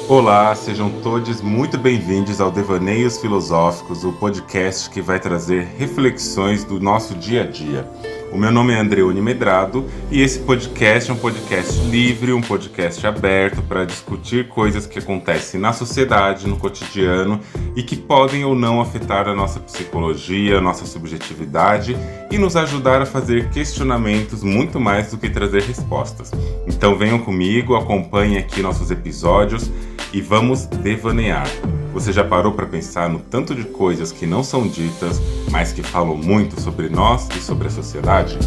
Olá, sejam todos muito bem-vindos ao Devaneios Filosóficos, o podcast que vai trazer reflexões do nosso dia a dia. O meu nome é Andreone Medrado e esse podcast é um podcast livre, um podcast aberto para discutir coisas que acontecem na sociedade, no cotidiano e que podem ou não afetar a nossa psicologia, a nossa subjetividade e nos ajudar a fazer questionamentos muito mais do que trazer respostas. Então venham comigo, acompanhem aqui nossos episódios e vamos devanear. Você já parou para pensar no tanto de coisas que não são ditas, mas que falam muito sobre nós e sobre a sociedade?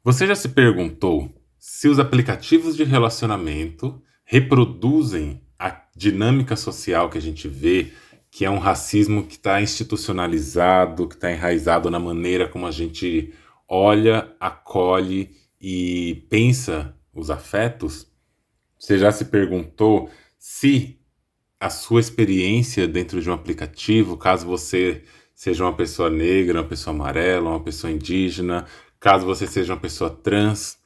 Você já se perguntou se os aplicativos de relacionamento reproduzem a dinâmica social que a gente vê, que é um racismo que está institucionalizado, que está enraizado na maneira como a gente olha, acolhe e pensa os afetos? Você já se perguntou se a sua experiência dentro de um aplicativo, caso você seja uma pessoa negra, uma pessoa amarela, uma pessoa indígena, caso você seja uma pessoa trans,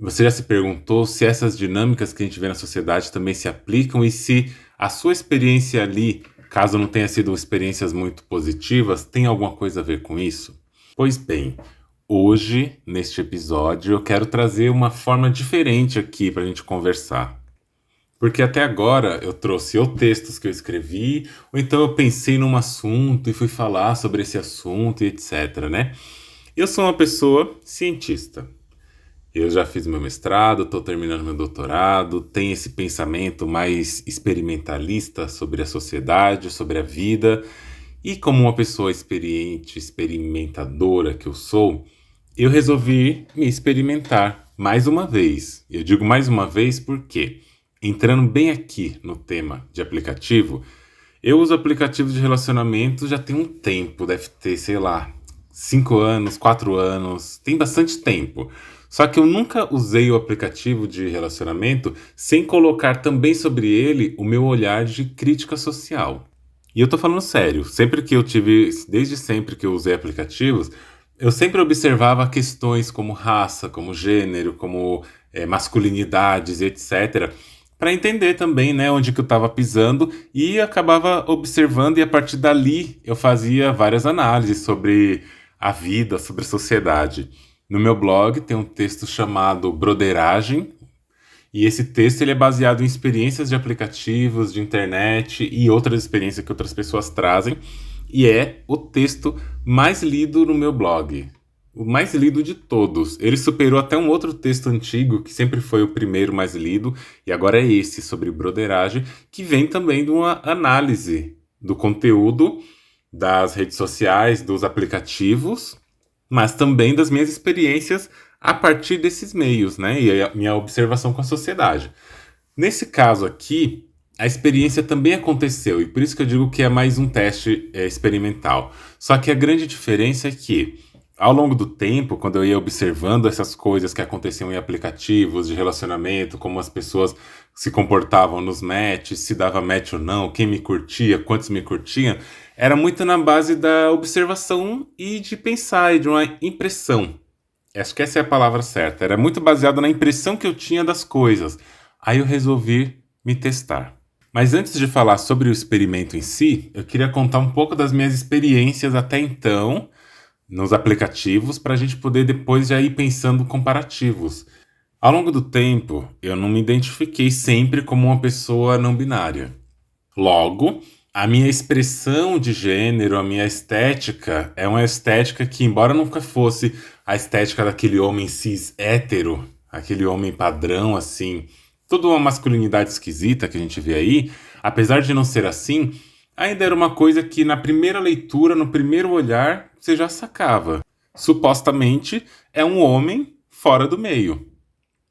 você já se perguntou se essas dinâmicas que a gente vê na sociedade também se aplicam e se a sua experiência ali, caso não tenha sido experiências muito positivas, tem alguma coisa a ver com isso? Pois bem, hoje, neste episódio, eu quero trazer uma forma diferente aqui para a gente conversar. Porque até agora eu trouxe ou textos que eu escrevi, ou então eu pensei num assunto e fui falar sobre esse assunto e etc, né? Eu sou uma pessoa cientista. Eu já fiz meu mestrado, estou terminando meu doutorado, tenho esse pensamento mais experimentalista sobre a sociedade, sobre a vida. E como uma pessoa experiente, experimentadora que eu sou, eu resolvi me experimentar mais uma vez. Eu digo mais uma vez porque, entrando bem aqui no tema de aplicativo, eu uso aplicativos de relacionamento já tem um tempo, deve ter, sei lá, 5 anos, 4 anos, tem bastante tempo. Só que eu nunca usei o aplicativo de relacionamento sem colocar também sobre ele o meu olhar de crítica social. E eu tô falando sério, desde sempre que eu usei aplicativos, eu sempre observava questões como raça, como gênero, como masculinidades, etc., para entender também, né, onde que eu estava pisando e acabava observando e a partir dali eu fazia várias análises sobre a vida, sobre a sociedade. No meu blog tem um texto chamado Broderagem, e esse texto ele é baseado em experiências de aplicativos, de internet e outras experiências que outras pessoas trazem, e é o texto mais lido no meu blog. O mais lido de todos. Ele superou até um outro texto antigo, que sempre foi o primeiro mais lido, e agora é esse, sobre broderagem, que vem também de uma análise do conteúdo das redes sociais, dos aplicativos, mas também das minhas experiências a partir desses meios, né? E a minha observação com a sociedade. Nesse caso aqui, a experiência também aconteceu, e por isso que eu digo que é mais um teste experimental. Só que a grande diferença é que, ao longo do tempo, quando eu ia observando essas coisas que aconteciam em aplicativos de relacionamento, como as pessoas se comportavam nos matches, se dava match ou não, quem me curtia, quantos me curtiam, era muito na base da observação e de pensar, e de uma impressão. Acho que essa é a palavra certa. Era muito baseado na impressão que eu tinha das coisas. Aí eu resolvi me testar. Mas antes de falar sobre o experimento em si, eu queria contar um pouco das minhas experiências até então nos aplicativos, para a gente poder depois já ir pensando comparativos. Ao longo do tempo, eu não me identifiquei sempre como uma pessoa não binária. Logo, a minha expressão de gênero, a minha estética, é uma estética que, embora nunca fosse a estética daquele homem cis hétero, aquele homem padrão, assim, toda uma masculinidade esquisita que a gente vê aí, apesar de não ser assim, ainda era uma coisa que na primeira leitura, no primeiro olhar, você já sacava. Supostamente é um homem fora do meio.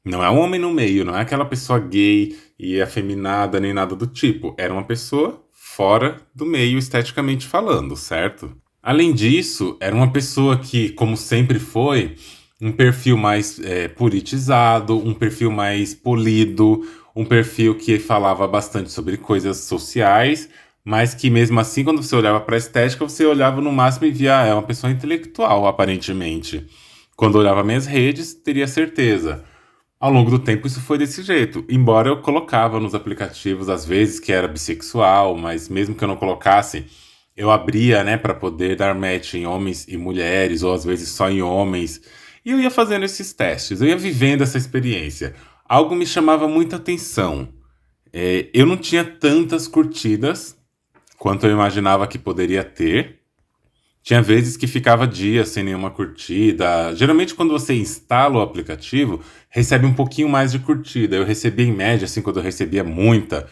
Não é um homem no meio, não é aquela pessoa gay e afeminada nem nada do tipo. Era uma pessoa fora do meio esteticamente falando, certo? Além disso, era uma pessoa que, como sempre foi, um perfil mais politizado, um perfil mais polido, um perfil que falava bastante sobre coisas sociais, mas que mesmo assim, quando você olhava para a estética, você olhava no máximo e via, é uma pessoa intelectual, aparentemente. Quando olhava minhas redes, teria certeza. Ao longo do tempo isso foi desse jeito. Embora eu colocava nos aplicativos às vezes que era bissexual, mas mesmo que eu não colocasse, eu abria, né, para poder dar match em homens e mulheres, ou às vezes só em homens. E eu ia fazendo esses testes, eu ia vivendo essa experiência. Algo me chamava muita atenção. Eu não tinha tantas curtidas quanto eu imaginava que poderia ter. Tinha vezes que ficava dias sem nenhuma curtida. Geralmente, quando você instala o aplicativo, recebe um pouquinho mais de curtida. Eu recebia em média, assim, quando eu recebia muita,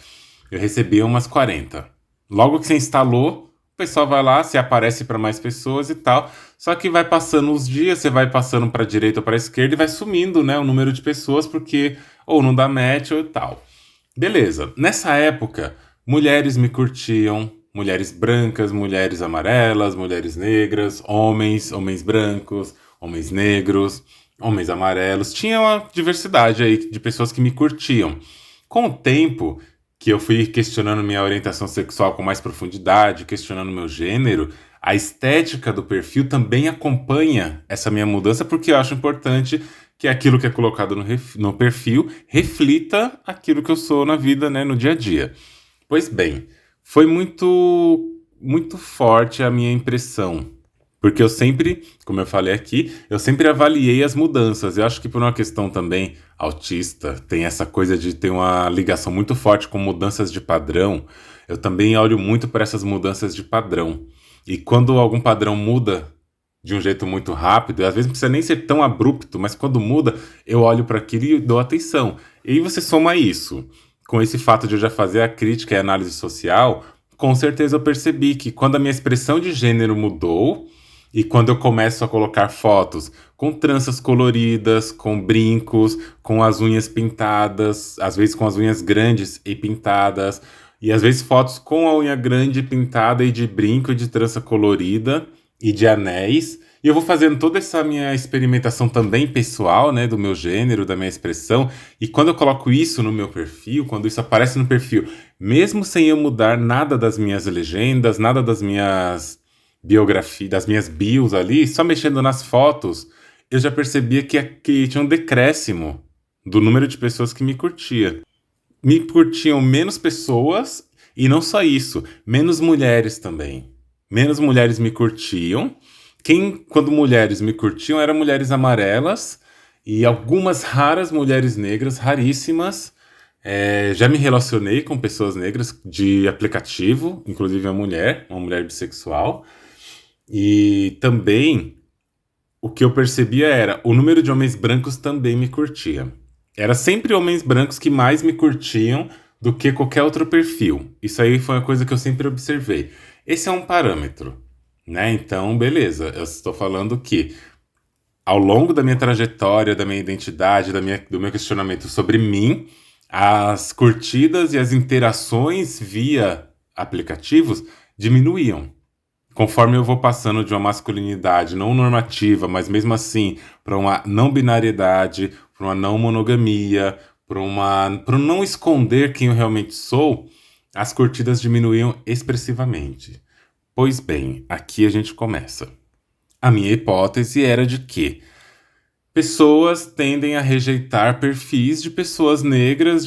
eu recebia umas 40. Logo que você instalou, o pessoal vai lá, se aparece para mais pessoas e tal. Só que vai passando os dias, você vai passando para a direita ou para a esquerda e vai sumindo, né, o número de pessoas, porque ou não dá match ou tal. Beleza. Nessa época, mulheres me curtiam, mulheres brancas, mulheres amarelas, mulheres negras, homens, homens brancos, homens negros, homens amarelos. Tinha uma diversidade aí de pessoas que me curtiam. Com o tempo que eu fui questionando minha orientação sexual com mais profundidade, questionando meu gênero, a estética do perfil também acompanha essa minha mudança, porque eu acho importante que aquilo que é colocado no perfil reflita aquilo que eu sou na vida, né, no dia a dia. Pois bem, foi muito forte a minha impressão, porque eu sempre, como eu falei aqui, eu sempre avaliei as mudanças. Eu acho que por uma questão também autista, tem essa coisa de ter uma ligação muito forte com mudanças de padrão. Eu também olho muito para essas mudanças de padrão. E quando algum padrão muda de um jeito muito rápido, e às vezes não precisa nem ser tão abrupto, mas quando muda, eu olho para aquilo e dou atenção. E aí você soma isso com esse fato de eu já fazer a crítica e a análise social, com certeza eu percebi que quando a minha expressão de gênero mudou e quando eu começo a colocar fotos com tranças coloridas, com brincos, com as unhas pintadas, às vezes com as unhas grandes e pintadas, e às vezes fotos com a unha grande pintada e de brinco e de trança colorida e de anéis. E eu vou fazendo toda essa minha experimentação também pessoal, né, do meu gênero, da minha expressão. E quando eu coloco isso no meu perfil, quando isso aparece no perfil, mesmo sem eu mudar nada das minhas legendas, nada das minhas biografias, das minhas bios ali, só mexendo nas fotos, eu já percebia que tinha um decréscimo do número de pessoas que me curtia. Me curtiam menos pessoas e não só isso, menos mulheres também. Menos mulheres me curtiam. Quando mulheres me curtiam, eram mulheres amarelas e algumas raras mulheres negras, raríssimas. Já me relacionei com pessoas negras de aplicativo, inclusive uma mulher bissexual. E também o que eu percebia era o número de homens brancos também me curtia. Era sempre homens brancos que mais me curtiam do que qualquer outro perfil. Isso aí foi uma coisa que eu sempre observei. Esse é um parâmetro, né? Então, beleza. Eu estou falando que ao longo da minha trajetória, da minha identidade, do meu questionamento sobre mim, as curtidas e as interações via aplicativos diminuíam. Conforme eu vou passando de uma masculinidade não normativa, mas mesmo assim, para uma não binariedade, para uma não monogamia, para um não esconder quem eu realmente sou, as curtidas diminuíam expressivamente. Pois bem, aqui a gente começa. A minha hipótese era de que pessoas tendem a rejeitar perfis de pessoas negras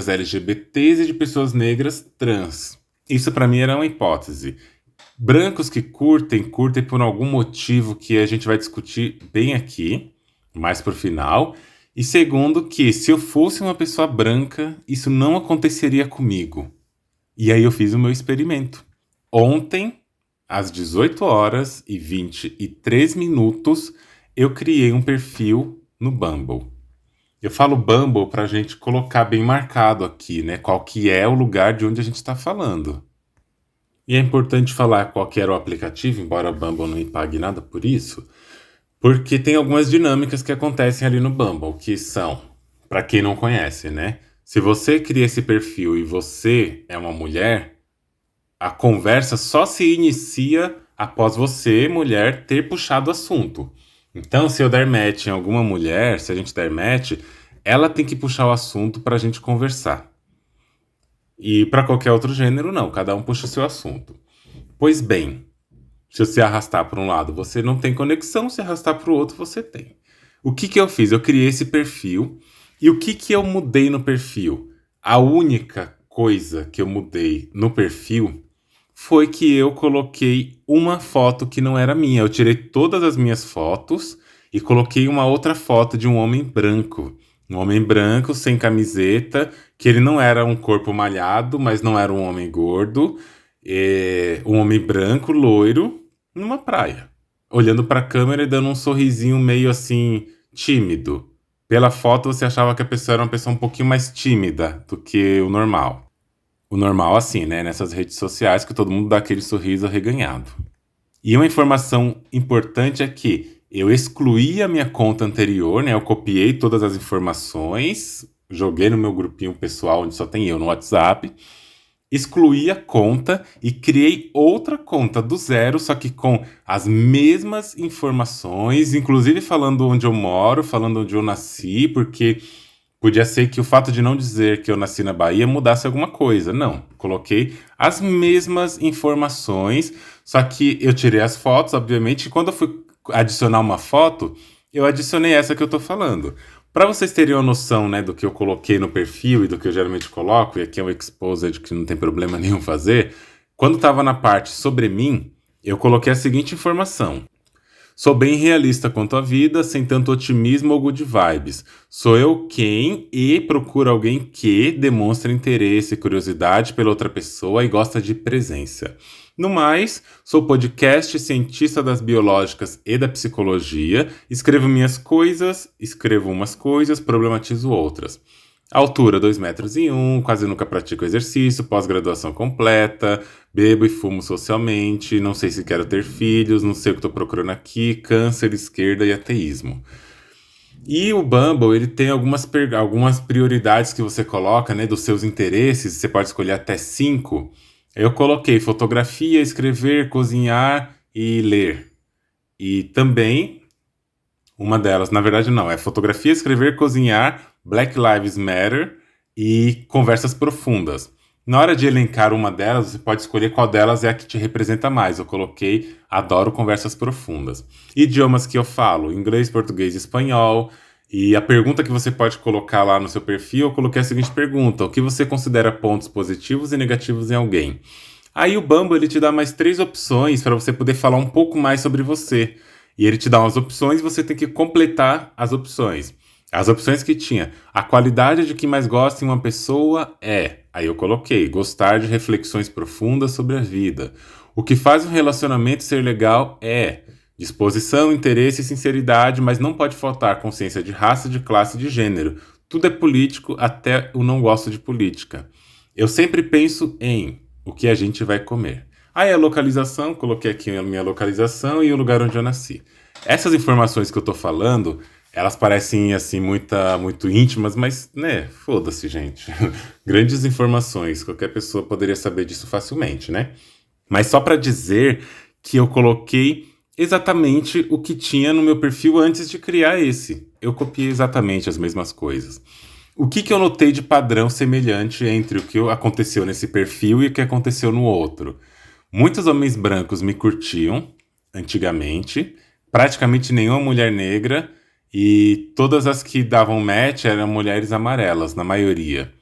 LGBTs e de pessoas negras trans. Isso para mim era uma hipótese. Brancos que curtem por algum motivo que a gente vai discutir bem aqui, mais pro final. E segundo, que se eu fosse uma pessoa branca, isso não aconteceria comigo. E aí eu fiz o meu experimento. Ontem, às 18h23, eu criei um perfil no Bumble. Eu falo Bumble pra gente colocar bem marcado aqui, né? Qual que é o lugar de onde a gente está falando. E é importante falar qual que era o aplicativo, embora o Bumble não me pague nada por isso, porque tem algumas dinâmicas que acontecem ali no Bumble, que são, para quem não conhece, né? Se você cria esse perfil e você é uma mulher, a conversa só se inicia após você, mulher, ter puxado o assunto. Então, se eu der match em alguma mulher, se a gente der match, ela tem que puxar o assunto para a gente conversar. E para qualquer outro gênero, não. Cada um puxa o seu assunto. Pois bem, se você arrastar para um lado, você não tem conexão. Se arrastar para o outro, você tem. O que que eu fiz? Eu criei esse perfil. E o que que eu mudei no perfil? A única coisa que eu mudei no perfil foi que eu coloquei uma foto que não era minha. Eu tirei todas as minhas fotos e coloquei uma outra foto de um homem branco. Um homem branco, sem camiseta, que ele não era um corpo malhado, mas não era um homem gordo. Um homem branco, loiro, numa praia. Olhando para a câmera e dando um sorrisinho meio assim, tímido. Pela foto você achava que a pessoa era uma pessoa um pouquinho mais tímida do que o normal. O normal, assim, né? Nessas redes sociais que todo mundo dá aquele sorriso arreganhado. E uma informação importante é que eu excluí a minha conta anterior, né? Eu copiei todas as informações, joguei no meu grupinho pessoal, onde só tem eu no WhatsApp, excluí a conta e criei outra conta do zero, só que com as mesmas informações, inclusive falando onde eu moro, falando onde eu nasci, porque podia ser que o fato de não dizer que eu nasci na Bahia mudasse alguma coisa. Não, coloquei as mesmas informações, só que eu tirei as fotos, obviamente, e quando eu fui adicionar uma foto, eu adicionei essa que eu tô falando. Para vocês terem uma noção, né, do que eu coloquei no perfil e do que eu geralmente coloco, e aqui é um exposed que não tem problema nenhum fazer, quando estava na parte sobre mim, eu coloquei a seguinte informação. Sou bem realista quanto à vida, sem tanto otimismo ou good vibes. Sou eu quem e procuro alguém que demonstra interesse e curiosidade pela outra pessoa e gosta de presença. No mais, sou podcast, cientista das biológicas e da psicologia, escrevo minhas coisas, escrevo umas coisas, problematizo outras. Altura 2 metros e 1, quase nunca pratico exercício, pós-graduação completa, bebo e fumo socialmente, não sei se quero ter filhos, não sei o que estou procurando aqui, câncer, esquerda e ateísmo. E o Bumble, ele tem algumas prioridades que você coloca, né, dos seus interesses, você pode escolher até 5. Eu coloquei fotografia, escrever, cozinhar e ler. E também, uma delas, na verdade não, é fotografia, escrever, cozinhar, Black Lives Matter e conversas profundas. Na hora de elencar uma delas, você pode escolher qual delas é a que te representa mais. Eu coloquei adoro conversas profundas. Idiomas que eu falo, inglês, português e espanhol. E a pergunta que você pode colocar lá no seu perfil, eu coloquei a seguinte pergunta: o que você considera pontos positivos e negativos em alguém? Aí o Bumble ele te dá mais 3 opções para você poder falar um pouco mais sobre você. E ele te dá umas opções e você tem que completar as opções. As opções que tinha. A qualidade de que mais gosta em uma pessoa é. Aí eu coloquei. Gostar de reflexões profundas sobre a vida. O que faz um relacionamento ser legal é. Disposição, interesse e sinceridade, mas não pode faltar consciência de raça, de classe e de gênero. Tudo é político, até o não gosto de política. Eu sempre penso em o que a gente vai comer. Aí a localização, coloquei aqui a minha localização e o lugar onde eu nasci. Essas informações que eu tô falando, elas parecem assim muito íntimas, mas né, foda-se, gente. Grandes informações, qualquer pessoa poderia saber disso facilmente, né? Mas só para dizer que eu coloquei exatamente o que tinha no meu perfil antes de criar esse. Eu copiei exatamente as mesmas coisas. O que eu notei de padrão semelhante entre o que aconteceu nesse perfil e o que aconteceu no outro? Muitos homens brancos me curtiam antigamente, praticamente nenhuma mulher negra, e todas as que davam match eram mulheres amarelas, na maioria.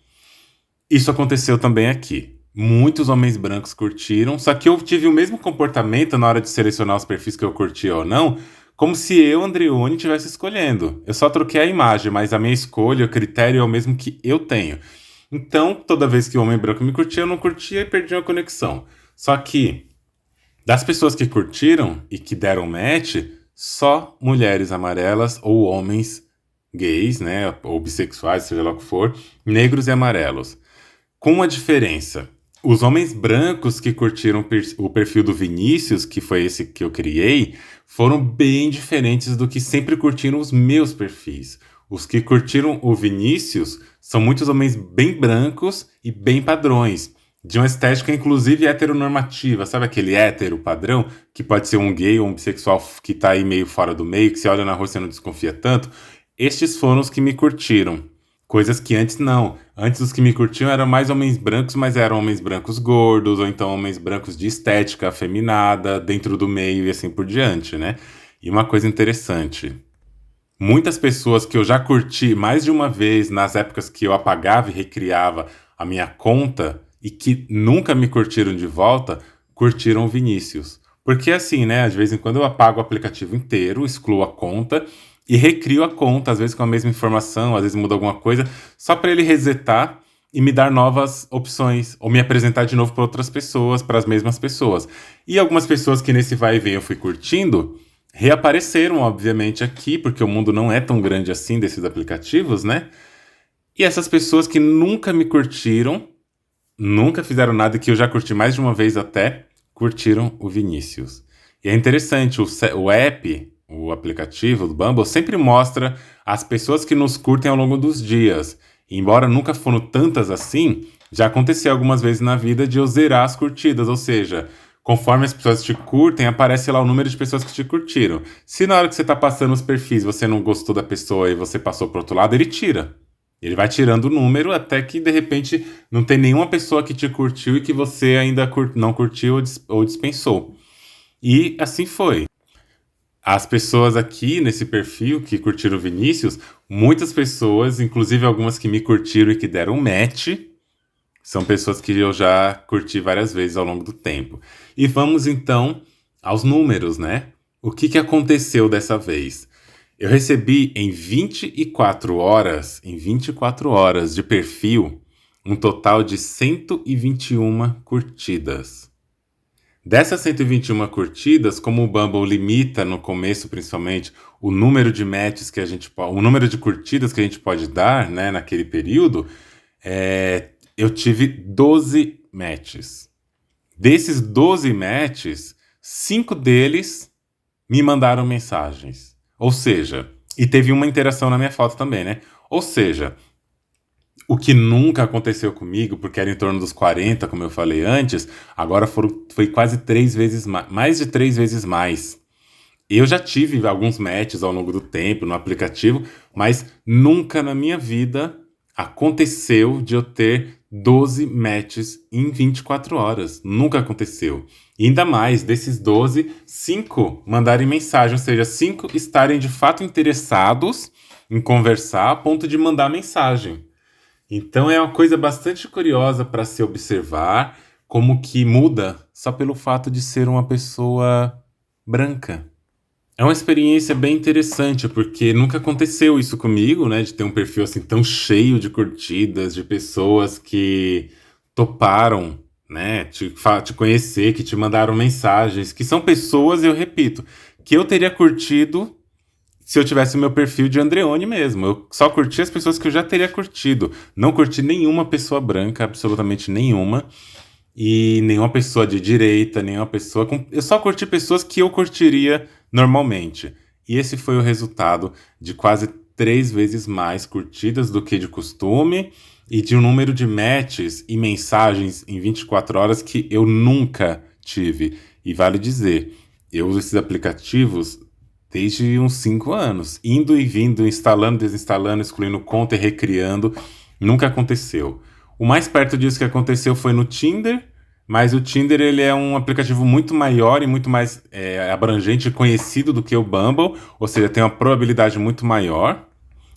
Isso aconteceu também aqui. Muitos homens brancos curtiram, só que eu tive o mesmo comportamento na hora de selecionar os perfis que eu curtia ou não, como se eu, Andreone, estivesse escolhendo. Eu só troquei a imagem, mas a minha escolha, o critério é o mesmo que eu tenho. Então, toda vez que o homem branco me curtia, eu não curtia e perdi a conexão. Só que, das pessoas que curtiram e que deram match, só mulheres amarelas ou homens gays, né, ou bissexuais, seja lá o que for, negros e amarelos. Com uma diferença. Os homens brancos que curtiram o perfil do Vinícius, que foi esse que eu criei, foram bem diferentes do que sempre curtiram os meus perfis. Os que curtiram o Vinícius são muitos homens bem brancos e bem padrões, de uma estética inclusive heteronormativa, sabe aquele hétero padrão, que pode ser um gay ou um bissexual que tá aí meio fora do meio, que você olha na rua e você não desconfia tanto? Estes foram os que me curtiram. Coisas que antes não. Antes os que me curtiam eram mais homens brancos, mas eram homens brancos gordos, ou então homens brancos de estética afeminada, dentro do meio e assim por diante, né? E uma coisa interessante. Muitas pessoas que eu já curti mais de uma vez nas épocas que eu apagava e recriava a minha conta e que nunca me curtiram de volta, curtiram o Vinícius. Porque assim, né? De vez em quando eu apago o aplicativo inteiro, excluo a conta e recrio a conta, às vezes com a mesma informação, às vezes muda alguma coisa, só para ele resetar e me dar novas opções, ou me apresentar de novo para outras pessoas, para as mesmas pessoas. E algumas pessoas que nesse vai e vem eu fui curtindo, reapareceram, obviamente, aqui, porque o mundo não é tão grande assim desses aplicativos, né? E essas pessoas que nunca me curtiram, nunca fizeram nada, que eu já curti mais de uma vez até, curtiram o Vinícius. E é interessante, o app, o aplicativo do Bumble, sempre mostra as pessoas que nos curtem ao longo dos dias. E embora nunca foram tantas assim, já aconteceu algumas vezes na vida de eu zerar as curtidas, ou seja, conforme as pessoas te curtem, aparece lá o número de pessoas que te curtiram. Se na hora que você está passando os perfis você não gostou da pessoa e você passou para outro lado, ele tira. Ele vai tirando o número até que, de repente, não tem nenhuma pessoa que te curtiu e que você ainda não curtiu ou dispensou. E assim foi. As pessoas aqui nesse perfil que curtiram o Vinícius, muitas pessoas, inclusive algumas que me curtiram e que deram match, são pessoas que eu já curti várias vezes ao longo do tempo. E vamos então aos números, né? O que aconteceu dessa vez? Eu recebi em 24 horas de perfil, um total de 121 curtidas. Dessas 121 curtidas, como o Bumble limita no começo, principalmente, o número de matches que a gente o número de curtidas que a gente pode dar, né, naquele período, eu tive 12 matches. Desses 12 matches, 5 deles me mandaram mensagens. Ou seja, e teve uma interação na minha foto também, né? Ou seja, o que nunca aconteceu comigo, porque era em torno dos 40, como eu falei antes, agora foi quase 3 vezes mais de 3 vezes mais. Eu já tive alguns matches ao longo do tempo no aplicativo, mas nunca na minha vida aconteceu de eu ter 12 matches em 24 horas. Nunca aconteceu. E ainda mais, desses 12, 5 mandarem mensagem, ou seja, 5 estarem de fato interessados em conversar a ponto de mandar mensagem. Então é uma coisa bastante curiosa para se observar como que muda só pelo fato de ser uma pessoa branca. É uma experiência bem interessante, porque nunca aconteceu isso comigo, né? De ter um perfil assim tão cheio de curtidas, de pessoas que toparam, né? Te conhecer, que te mandaram mensagens, que são pessoas, eu repito, que eu teria curtido se eu tivesse o meu perfil de Andreone mesmo. Eu só curti as pessoas que eu já teria curtido. Não curti nenhuma pessoa branca, absolutamente nenhuma. E nenhuma pessoa de direita, nenhuma pessoa com... Eu só curti pessoas que eu curtiria normalmente. E esse foi o resultado de quase 3 vezes mais curtidas do que de costume e de um número de matches e mensagens em 24 horas que eu nunca tive. E vale dizer, eu uso esses aplicativos desde uns 5 anos, indo e vindo, instalando, desinstalando, excluindo conta e recriando. Nunca aconteceu. O mais perto disso que aconteceu foi no Tinder, mas o Tinder ele é um aplicativo muito maior e muito mais abrangente e conhecido do que o Bumble, ou seja, tem uma probabilidade muito maior.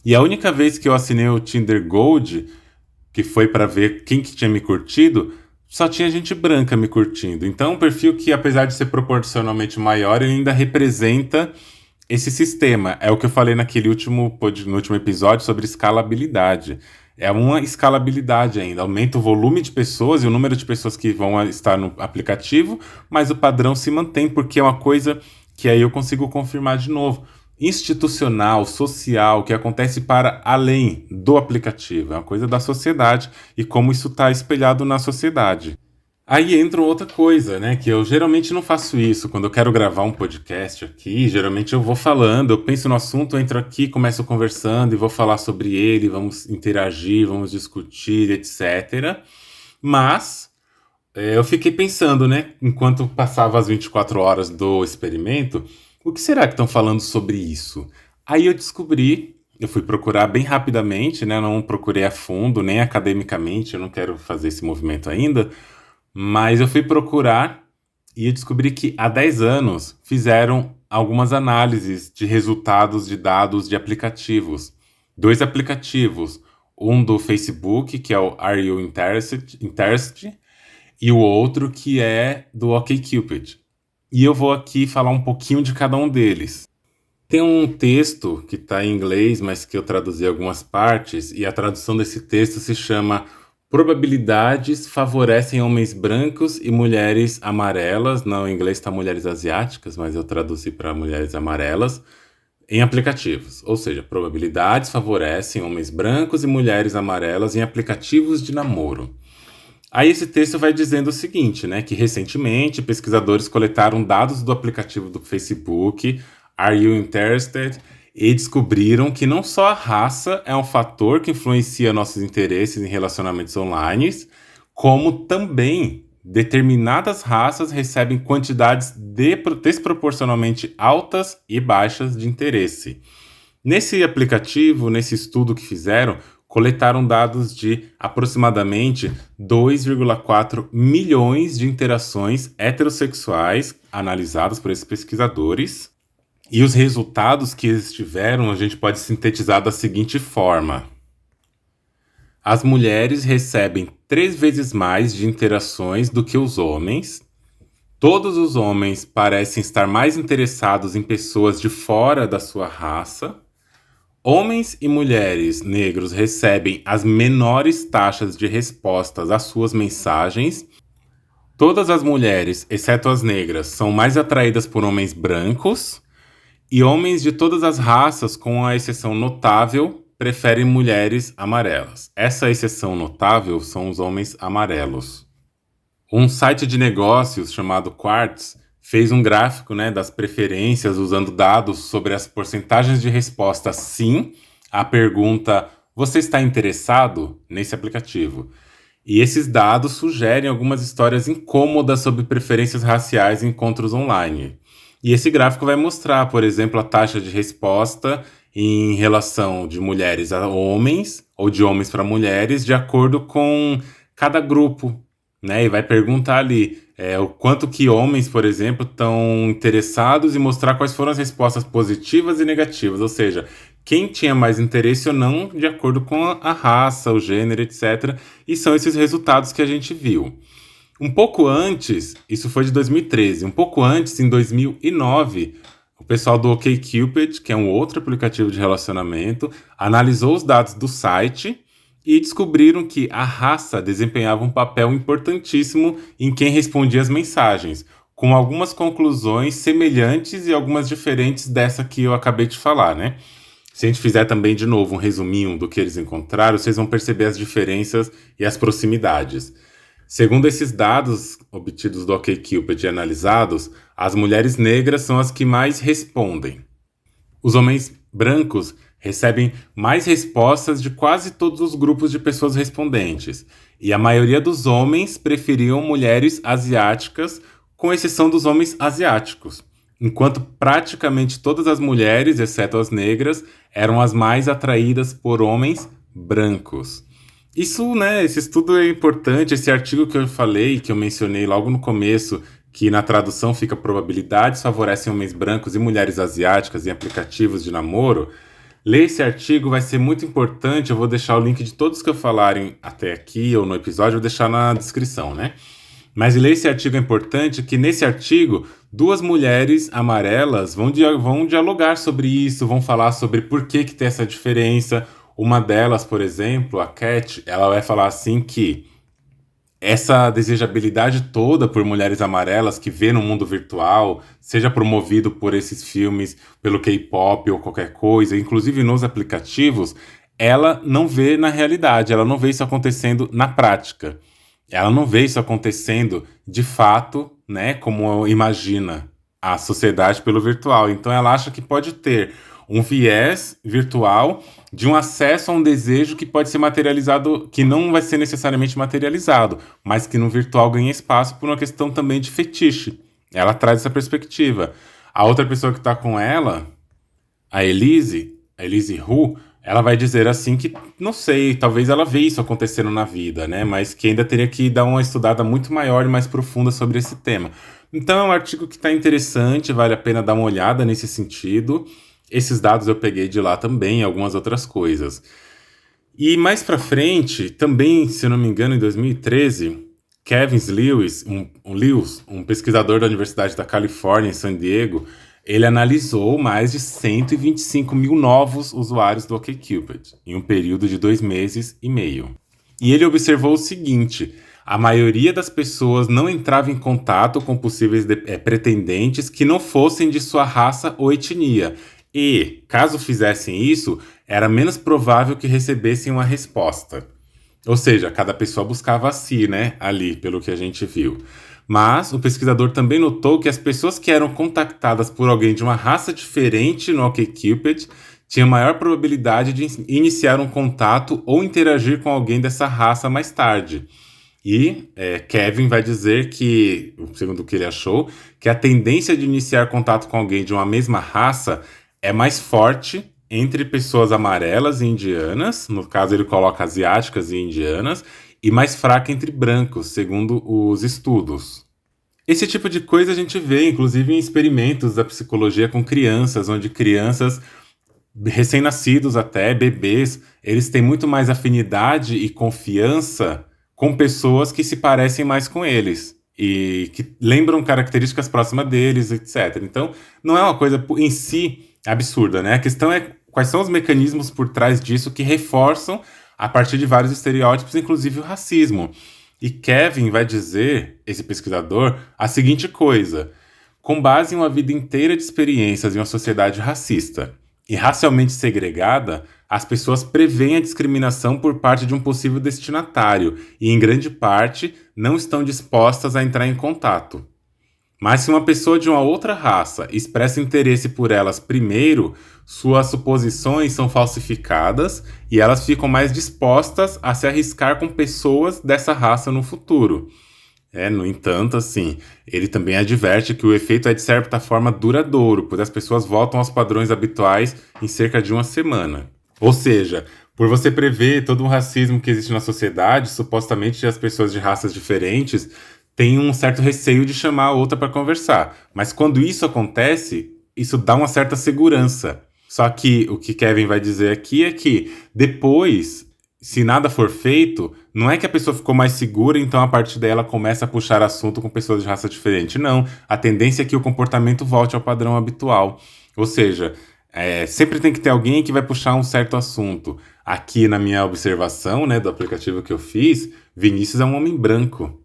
E a única vez que eu assinei o Tinder Gold, que foi para ver quem que tinha me curtido, só tinha gente branca me curtindo. Então, um perfil que, apesar de ser proporcionalmente maior, ele ainda representa esse sistema. É o que eu falei no último episódio sobre escalabilidade. É uma escalabilidade ainda. Aumenta o volume de pessoas e o número de pessoas que vão estar no aplicativo, mas o padrão se mantém, porque é uma coisa que aí eu consigo confirmar de novo. Institucional, social, que acontece para além do aplicativo. É uma coisa da sociedade e como isso está espelhado na sociedade. Aí entra outra coisa, né? Que eu geralmente não faço isso. Quando eu quero gravar um podcast aqui, geralmente eu vou falando, eu penso no assunto, eu entro aqui, começo conversando e vou falar sobre ele, vamos interagir, vamos discutir, etc. Mas eu fiquei pensando, né? Enquanto passava as 24 horas do experimento, o que será que estão falando sobre isso? Aí eu descobri Eu fui procurar bem rapidamente, né? Não procurei a fundo, nem academicamente, eu não quero fazer esse movimento ainda, mas eu fui procurar e eu descobri que há 10 anos fizeram algumas análises de resultados de dados de aplicativos. Dois aplicativos, um do Facebook, que é o Are You Interested? E o outro que é do OkCupid. E eu vou aqui falar um pouquinho de cada um deles. Tem um texto que está em inglês, mas que eu traduzi algumas partes, e a tradução desse texto se chama Probabilidades favorecem homens brancos e mulheres amarelas. Não, em inglês está mulheres asiáticas, mas eu traduzi para mulheres amarelas em aplicativos. Ou seja, probabilidades favorecem homens brancos e mulheres amarelas em aplicativos de namoro. Aí esse texto vai dizendo o seguinte, né, que recentemente pesquisadores coletaram dados do aplicativo do Facebook, Are You Interested? E descobriram que não só a raça é um fator que influencia nossos interesses em relacionamentos online, como também determinadas raças recebem quantidades desproporcionalmente altas e baixas de interesse. Nesse aplicativo, nesse estudo que fizeram, coletaram dados de aproximadamente 2,4 milhões de interações heterossexuais analisadas por esses pesquisadores. E os resultados que eles tiveram a gente pode sintetizar da seguinte forma: as mulheres recebem 3 vezes mais de interações do que os homens. Todos os homens parecem estar mais interessados em pessoas de fora da sua raça. Homens e mulheres negros recebem as menores taxas de respostas às suas mensagens. Todas as mulheres, exceto as negras, são mais atraídas por homens brancos. E homens de todas as raças, com a exceção notável, preferem mulheres amarelas. Essa exceção notável são os homens amarelos. Um site de negócios chamado Quartz fez um gráfico, né, das preferências usando dados sobre as porcentagens de resposta sim à pergunta "Você está interessado?" nesse aplicativo. E esses dados sugerem algumas histórias incômodas sobre preferências raciais em encontros online. E esse gráfico vai mostrar, por exemplo, a taxa de resposta em relação de mulheres a homens ou de homens para mulheres, de acordo com cada grupo, né? E vai perguntar ali o quanto que homens, por exemplo, estão interessados e mostrar quais foram as respostas positivas e negativas, ou seja, quem tinha mais interesse ou não, de acordo com a raça, o gênero, etc. E são esses resultados que a gente viu. Um pouco antes, isso foi de 2013, um pouco antes, em 2009, o pessoal do OkCupid, que é um outro aplicativo de relacionamento, analisou os dados do site e descobriram que a raça desempenhava um papel importantíssimo em quem respondia as mensagens, com algumas conclusões semelhantes e algumas diferentes dessa que eu acabei de falar, né? Se a gente fizer também, de novo, um resuminho do que eles encontraram, vocês vão perceber as diferenças e as proximidades. Segundo esses dados obtidos do OkCupid e analisados, as mulheres negras são as que mais respondem. Os homens brancos recebem mais respostas de quase todos os grupos de pessoas respondentes, e a maioria dos homens preferiam mulheres asiáticas, com exceção dos homens asiáticos, enquanto praticamente todas as mulheres, exceto as negras, eram as mais atraídas por homens brancos. Isso, né, esse estudo é importante, esse artigo que eu falei, que eu mencionei logo no começo, que na tradução fica probabilidades favorecem homens brancos e mulheres asiáticas em aplicativos de namoro. Ler esse artigo vai ser muito importante, eu vou deixar o link de todos que eu falarem até aqui ou no episódio, eu vou deixar na descrição, né? Mas ler esse artigo é importante, que nesse artigo, 2 mulheres amarelas vão dialogar sobre isso, vão falar sobre por que tem essa diferença. Uma delas, por exemplo, a Cat, ela vai falar assim que essa desejabilidade toda por mulheres amarelas que vê no mundo virtual, seja promovido por esses filmes, pelo K-pop ou qualquer coisa, inclusive nos aplicativos, ela não vê na realidade, ela não vê isso acontecendo na prática. Ela não vê isso acontecendo de fato, né, como imagina a sociedade pelo virtual. Então ela acha que pode ter um viés virtual de um acesso a um desejo que pode ser materializado, que não vai ser necessariamente materializado, mas que no virtual ganha espaço por uma questão também de fetiche. Ela traz essa perspectiva. A outra pessoa que está com ela, a Elise, a Elise Hu, ela vai dizer assim que, não sei, talvez ela vê isso acontecendo na vida, né? Mas que ainda teria que dar uma estudada muito maior e mais profunda sobre esse tema. Então é um artigo que está interessante, vale a pena dar uma olhada nesse sentido. Esses dados eu peguei de lá também, algumas outras coisas. E mais pra frente, também, se eu não me engano, em 2013, Kevin Lewis, um pesquisador da Universidade da Califórnia, em San Diego, ele analisou mais de 125 mil novos usuários do OkCupid, em um período de 2 meses e meio. E ele observou o seguinte: a maioria das pessoas não entrava em contato com possíveis pretendentes que não fossem de sua raça ou etnia. E, caso fizessem isso, era menos provável que recebessem uma resposta. Ou seja, cada pessoa buscava a si, né? Ali, pelo que a gente viu. Mas o pesquisador também notou que as pessoas que eram contactadas por alguém de uma raça diferente no OkCupid tinham maior probabilidade de iniciar um contato ou interagir com alguém dessa raça mais tarde. E Kevin vai dizer que, segundo o que ele achou, que a tendência de iniciar contato com alguém de uma mesma raça é mais forte entre pessoas amarelas e indianas, no caso ele coloca asiáticas e indianas, e mais fraca entre brancos, segundo os estudos. Esse tipo de coisa a gente vê, inclusive, em experimentos da psicologia com crianças, onde crianças recém-nascidos até, bebês, eles têm muito mais afinidade e confiança com pessoas que se parecem mais com eles e que lembram características próximas deles, etc. Então, não é uma coisa em si absurda, né? A questão é quais são os mecanismos por trás disso que reforçam, a partir de vários estereótipos, inclusive o racismo. E Kevin vai dizer, esse pesquisador, a seguinte coisa: com base em uma vida inteira de experiências em uma sociedade racista e racialmente segregada, as pessoas preveem a discriminação por parte de um possível destinatário e, em grande parte, não estão dispostas a entrar em contato. Mas se uma pessoa de uma outra raça expressa interesse por elas primeiro, suas suposições são falsificadas e elas ficam mais dispostas a se arriscar com pessoas dessa raça no futuro. No entanto, assim, ele também adverte que o efeito é de certa forma duradouro, pois as pessoas voltam aos padrões habituais em cerca de uma semana. Ou seja, por você prever todo o racismo que existe na sociedade, supostamente as pessoas de raças diferentes têm um certo receio de chamar a outra para conversar. Mas quando isso acontece, isso dá uma certa segurança. Só que o que Kevin vai dizer aqui é que depois, se nada for feito, não é que a pessoa ficou mais segura, então a partir daí ela começa a puxar assunto com pessoas de raça diferente. Não, a tendência é que o comportamento volte ao padrão habitual. Ou seja, sempre tem que ter alguém que vai puxar um certo assunto. Aqui na minha observação, né, do aplicativo que eu fiz, Vinícius é um homem branco.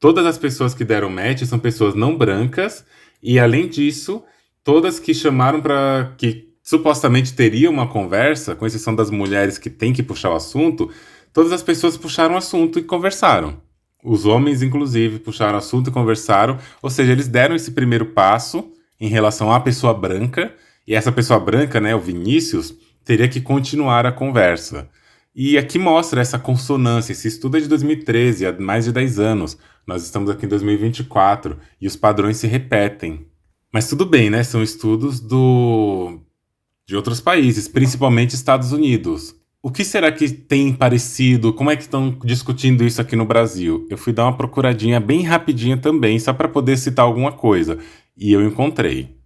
Todas as pessoas que deram match são pessoas não brancas e, além disso, todas que chamaram para que supostamente teria uma conversa, com exceção das mulheres que têm que puxar o assunto, todas as pessoas puxaram o assunto e conversaram. Os homens, inclusive, puxaram o assunto e conversaram, ou seja, eles deram esse primeiro passo em relação à pessoa branca, e essa pessoa branca, né, o Vinícius, teria que continuar a conversa. E aqui mostra essa consonância. Esse estudo é de 2013, há mais de 10 anos. Nós estamos aqui em 2024 e os padrões se repetem. Mas tudo bem, né? São estudos de outros países, principalmente Estados Unidos. O que será que tem parecido? Como é que estão discutindo isso aqui no Brasil? Eu fui dar uma procuradinha bem rapidinha também, só para poder citar alguma coisa. E eu encontrei.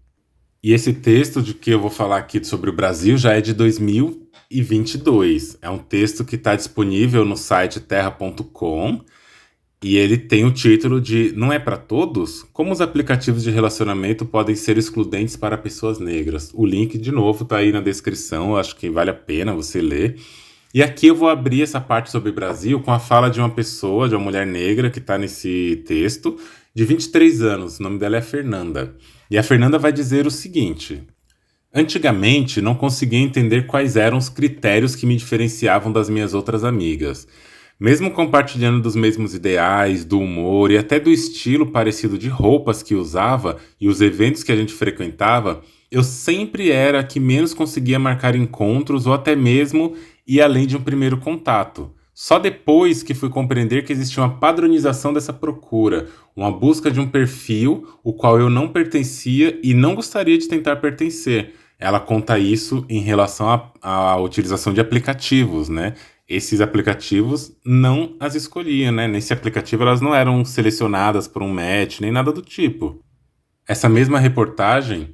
E esse texto de que eu vou falar aqui sobre o Brasil já é de 2022. É um texto que está disponível no site terra.com e ele tem o título de Não é para todos? Como os aplicativos de relacionamento podem ser excludentes para pessoas negras. O link, de novo, está aí na descrição, eu acho que vale a pena você ler. E aqui eu vou abrir essa parte sobre o Brasil com a fala de uma pessoa, de uma mulher negra que está nesse texto, de 23 anos. O nome dela é Fernanda. E a Fernanda vai dizer o seguinte: antigamente não conseguia entender quais eram os critérios que me diferenciavam das minhas outras amigas. Mesmo compartilhando dos mesmos ideais, do humor e até do estilo parecido de roupas que usava e os eventos que a gente frequentava, eu sempre era a que menos conseguia marcar encontros ou até mesmo ir além de um primeiro contato. Só depois que fui compreender que existia uma padronização dessa procura, uma busca de um perfil o qual eu não pertencia e não gostaria de tentar pertencer. ela conta isso em relação à utilização de aplicativos, né? Esses aplicativos não as escolhiam, né? Nesse aplicativo elas não eram selecionadas por um match, nem nada do tipo. Essa mesma reportagem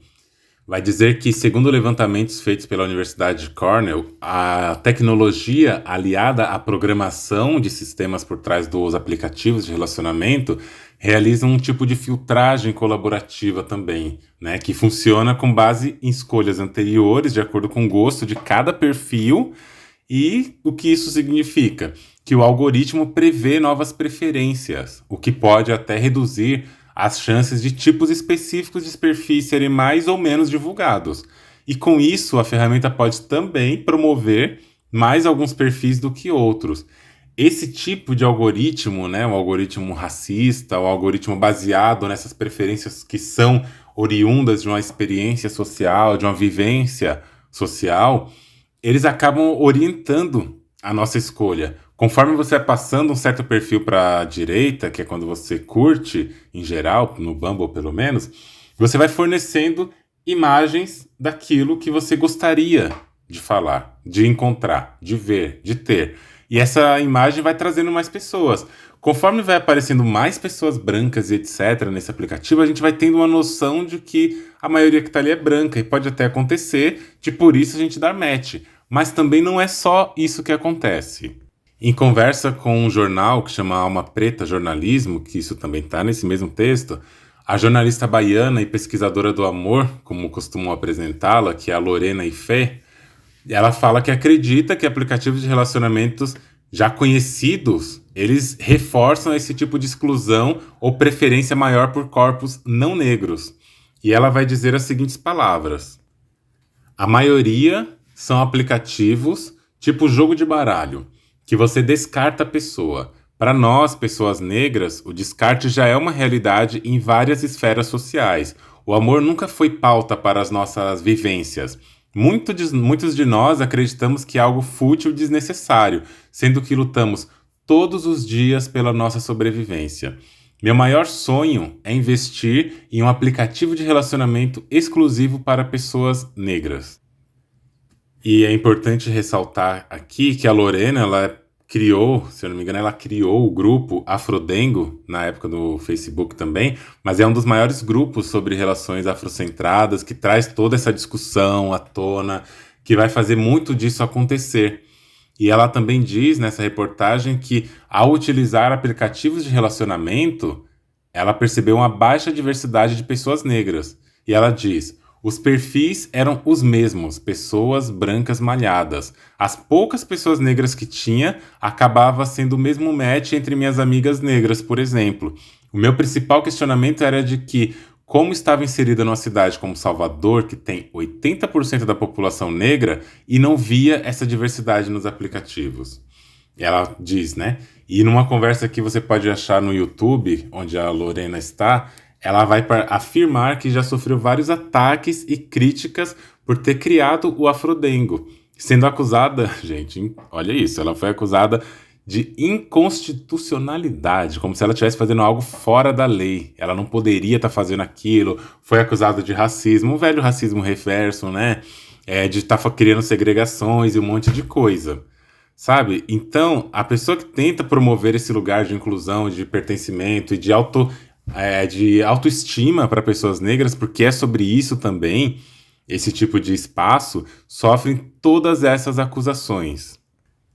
vai dizer que, segundo levantamentos feitos pela Universidade de Cornell, a tecnologia aliada à programação de sistemas por trás dos aplicativos de relacionamento realiza um tipo de filtragem colaborativa também, né, que funciona com base em escolhas anteriores, de acordo com o gosto de cada perfil. E o que isso significa? Que o algoritmo prevê novas preferências, o que pode até reduzir as chances de tipos específicos de perfis serem mais ou menos divulgados. E com isso, a ferramenta pode também promover mais alguns perfis do que outros. Esse tipo de algoritmo, né, o algoritmo racista, o algoritmo baseado nessas preferências que são oriundas de uma experiência social, de uma vivência social, eles acabam orientando a nossa escolha. Conforme você vai passando um certo perfil para a direita, que é quando você curte, em geral, no Bumble pelo menos, você vai fornecendo imagens daquilo que você gostaria de falar, de encontrar, de ver, de ter. E essa imagem vai trazendo mais pessoas. Conforme vai aparecendo mais pessoas brancas e etc. nesse aplicativo, a gente vai tendo uma noção de que a maioria que está ali é branca. E pode até acontecer de por isso a gente dar match. Mas também não é só isso que acontece. Em conversa com um jornal que chama Alma Preta Jornalismo, que isso também está nesse mesmo texto, a jornalista baiana e pesquisadora do amor, como costumam apresentá-la, que é a Lorena Ifé, ela fala que acredita que aplicativos de relacionamentos já conhecidos, eles reforçam esse tipo de exclusão ou preferência maior por corpos não negros. E ela vai dizer as seguintes palavras: a maioria são aplicativos tipo jogo de baralho, que você descarta a pessoa. Para nós, pessoas negras, o descarte já é uma realidade em várias esferas sociais. O amor nunca foi pauta para as nossas vivências. Muitos de nós acreditamos que é algo fútil e desnecessário, sendo que lutamos todos os dias pela nossa sobrevivência. Meu maior sonho é investir em um aplicativo de relacionamento exclusivo para pessoas negras. E é importante ressaltar aqui que a Lorena, ela criou, se eu não me engano, ela criou o grupo Afrodengo, na época do Facebook também, mas é um dos maiores grupos sobre relações afrocentradas, que traz toda essa discussão à tona, que vai fazer muito disso acontecer. E ela também diz nessa reportagem que, ao utilizar aplicativos de relacionamento, ela percebeu uma baixa diversidade de pessoas negras. E ela diz: os perfis eram os mesmos, pessoas brancas malhadas. As poucas pessoas negras que tinha, acabava sendo o mesmo match entre minhas amigas negras, por exemplo. O meu principal questionamento era de que, como estava inserida numa cidade como Salvador, que tem 80% da população negra, e não via essa diversidade nos aplicativos. Ela diz, né? E numa conversa que você pode achar no YouTube, onde a Lorena está, ela vai afirmar que já sofreu vários ataques e críticas por ter criado o Afrodengo, sendo acusada, gente, olha isso, ela foi acusada de inconstitucionalidade, como se ela estivesse fazendo algo fora da lei. Ela não poderia estar fazendo aquilo, foi acusada de racismo, um velho racismo reverso, né? De estar criando segregações e um monte de coisa, sabe? Então, a pessoa que tenta promover esse lugar de inclusão, de pertencimento e de autoestima para pessoas negras, porque é sobre isso também, esse tipo de espaço, sofrem todas essas acusações.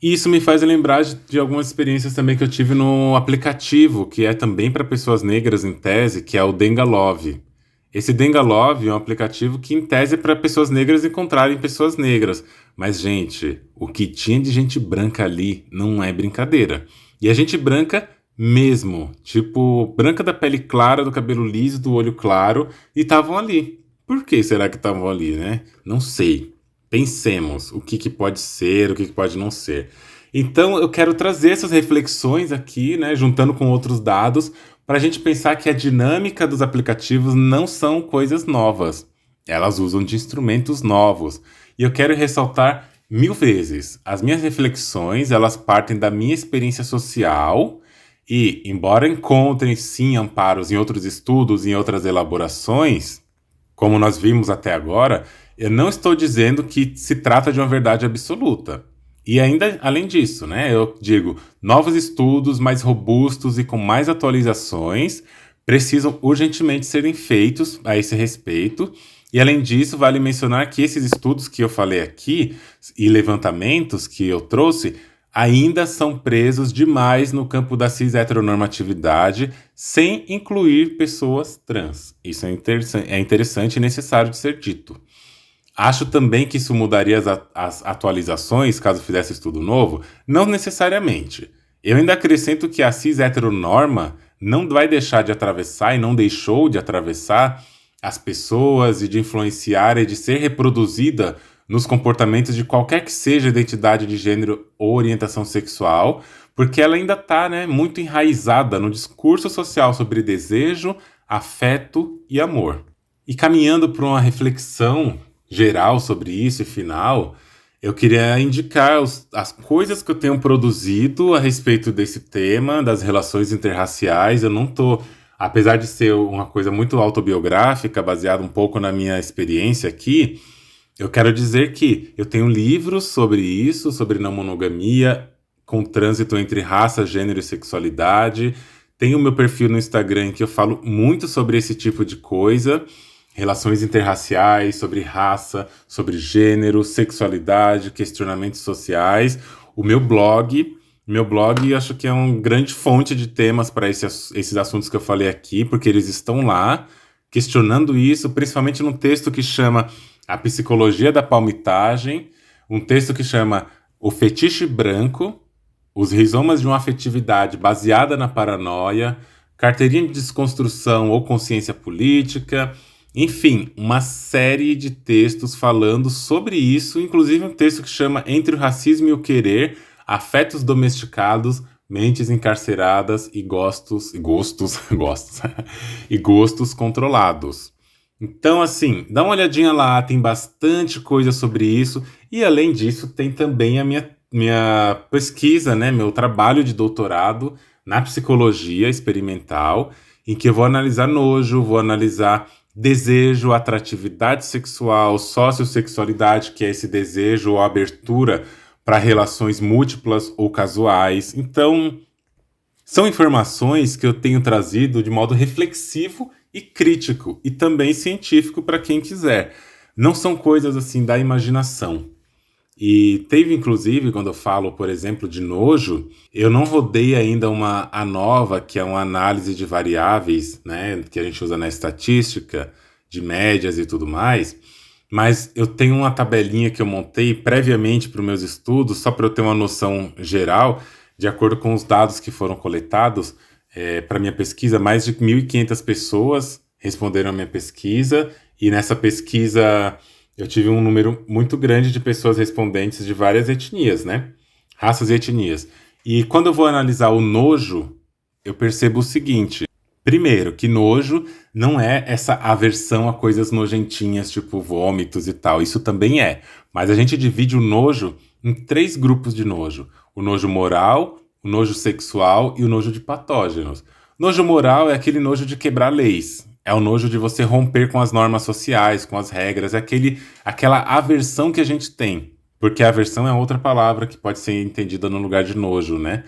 E isso me faz lembrar de algumas experiências também que eu tive no aplicativo, que é também para pessoas negras em tese, que é o Dengalove. Esse Dengalove é um aplicativo que em tese é para pessoas negras encontrarem pessoas negras. Mas, gente, o que tinha de gente branca ali não é brincadeira. E a gente branca mesmo, tipo, branca da pele clara, do cabelo liso, do olho claro, e estavam ali. Por que será que estavam ali, né? Não sei. Pensemos o que pode ser, o que pode não ser. Então, eu quero trazer essas reflexões aqui, né, juntando com outros dados, para a gente pensar que a dinâmica dos aplicativos não são coisas novas. Elas usam de instrumentos novos. E eu quero ressaltar 1000 vezes. As minhas reflexões, elas partem da minha experiência social e, embora encontrem, sim, amparos em outros estudos, em outras elaborações, como nós vimos até agora, Eu não estou dizendo que se trata de uma verdade absoluta. E ainda, além disso, né, eu digo, novos estudos mais robustos e com mais atualizações precisam urgentemente serem feitos a esse respeito. E além disso, vale mencionar que esses estudos que eu falei aqui e levantamentos que eu trouxe ainda são presos demais no campo da cis-heteronormatividade, sem incluir pessoas trans. Isso é interessante e necessário de ser dito. Acho também que isso mudaria as atualizações, caso fizesse estudo novo? Não necessariamente. Eu ainda acrescento que a cis-heteronorma não vai deixar de atravessar e não deixou de atravessar as pessoas e de influenciar e de ser reproduzida nos comportamentos de qualquer que seja a identidade de gênero ou orientação sexual, porque ela ainda está, né, muito enraizada no discurso social sobre desejo, afeto e amor. E caminhando para uma reflexão geral sobre isso e final, eu queria indicar as coisas que eu tenho produzido a respeito desse tema, das relações interraciais. Eu não tô, apesar de ser uma coisa muito autobiográfica, baseada um pouco na minha experiência aqui, eu quero dizer que eu tenho livros sobre isso, sobre não monogamia, com trânsito entre raça, gênero e sexualidade. Tenho o meu perfil no Instagram em que eu falo muito sobre esse tipo de coisa, relações interraciais, sobre raça, sobre gênero, sexualidade, questionamentos sociais. O meu blog acho que é uma grande fonte de temas para esses assuntos que eu falei aqui, porque eles estão lá questionando isso, principalmente num texto que chama A Psicologia da Palmitagem, um texto que chama O Fetiche Branco, Os Rizomas de uma Afetividade Baseada na Paranoia, Carteirinha de Desconstrução ou Consciência Política. Enfim, uma série de textos falando sobre isso, inclusive um texto que chama Entre o Racismo e o Querer, Afetos Domesticados, Mentes Encarceradas e Gostos e gostos controlados. Então, assim, dá uma olhadinha lá, tem bastante coisa sobre isso, e além disso tem também a minha pesquisa, né, meu trabalho de doutorado na psicologia experimental, em que eu vou analisar nojo, vou analisar desejo, atratividade sexual, sociossexualidade, que é esse desejo ou abertura para relações múltiplas ou casuais. Então, são informações que eu tenho trazido de modo reflexivo e crítico, e também científico para quem quiser. Não são coisas assim da imaginação. E teve, inclusive, quando eu falo, por exemplo, de nojo, eu não rodei ainda a nova, que é uma análise de variáveis, né, que a gente usa na estatística, de médias e tudo mais, mas eu tenho uma tabelinha que eu montei previamente para os meus estudos, só para eu ter uma noção geral, de acordo com os dados que foram coletados para minha pesquisa. Mais de 1.500 pessoas responderam a minha pesquisa, e nessa pesquisa eu tive um número muito grande de pessoas respondentes de várias etnias, né? Raças e etnias. E quando eu vou analisar o nojo, eu percebo o seguinte. Primeiro, que nojo não é essa aversão a coisas nojentinhas, tipo vômitos e tal. Isso também é. Mas a gente divide o nojo em 3 grupos de nojo. O nojo moral, o nojo sexual e o nojo de patógenos. Nojo moral é aquele nojo de quebrar leis. É o nojo de você romper com as normas sociais, com as regras. É aquela aversão que a gente tem. Porque aversão é outra palavra que pode ser entendida no lugar de nojo, né?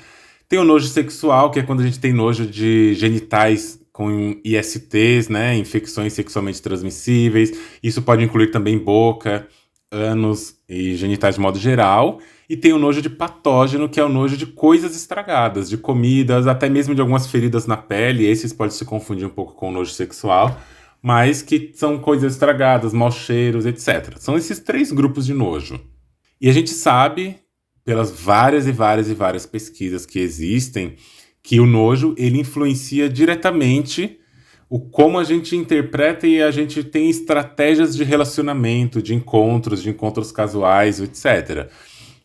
Tem o nojo sexual, que é quando a gente tem nojo de genitais com ISTs, né? Infecções sexualmente transmissíveis. Isso pode incluir também boca, ânus e genitais de modo geral. E tem o nojo de patógeno, que é o nojo de coisas estragadas, de comidas, até mesmo de algumas feridas na pele. Esses podem se confundir um pouco com o nojo sexual, mas que são coisas estragadas, maus cheiros, etc. São esses 3 grupos de nojo. E a gente sabe, pelas várias e várias e várias pesquisas que existem, que o nojo ele influencia diretamente o como a gente interpreta, e a gente tem estratégias de relacionamento, de encontros casuais, etc.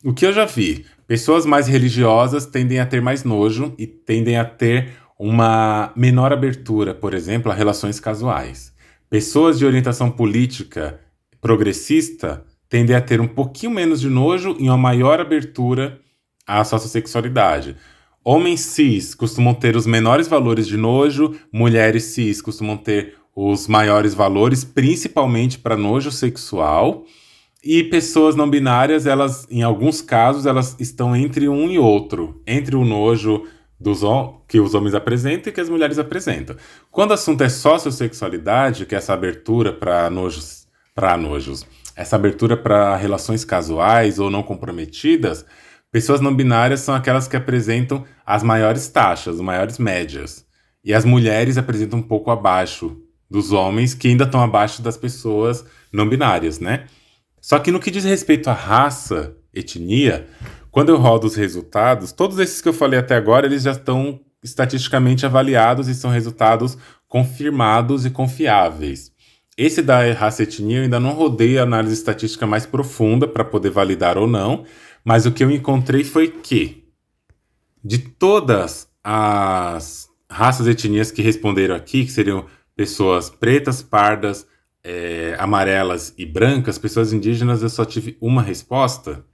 O que eu já vi, pessoas mais religiosas tendem a ter mais nojo e tendem a ter uma menor abertura, por exemplo, a relações casuais. Pessoas de orientação política progressista tendem a ter um pouquinho menos de nojo e uma maior abertura à sociossexualidade. Homens cis costumam ter os menores valores de nojo, mulheres cis costumam ter os maiores valores, principalmente para nojo sexual. E pessoas não binárias, elas, em alguns casos, elas estão entre um e outro. Entre o nojo que os homens apresentam e que as mulheres apresentam. Quando o assunto é sociossexualidade, que é essa abertura para nojos, essa abertura para relações casuais ou não comprometidas, pessoas não binárias são aquelas que apresentam as maiores taxas, as maiores médias. E as mulheres apresentam um pouco abaixo dos homens, que ainda estão abaixo das pessoas não binárias, né? Só que no que diz respeito à raça, etnia, quando eu rodo os resultados, todos esses que eu falei até agora, eles já estão estatisticamente avaliados e são resultados confirmados e confiáveis. Esse da raça, etnia, eu ainda não rodei a análise estatística mais profunda para poder validar ou não, mas o que eu encontrei foi que, de todas as raças, etnias que responderam aqui, que seriam pessoas pretas, pardas, amarelas e brancas, pessoas indígenas, eu só tive uma resposta.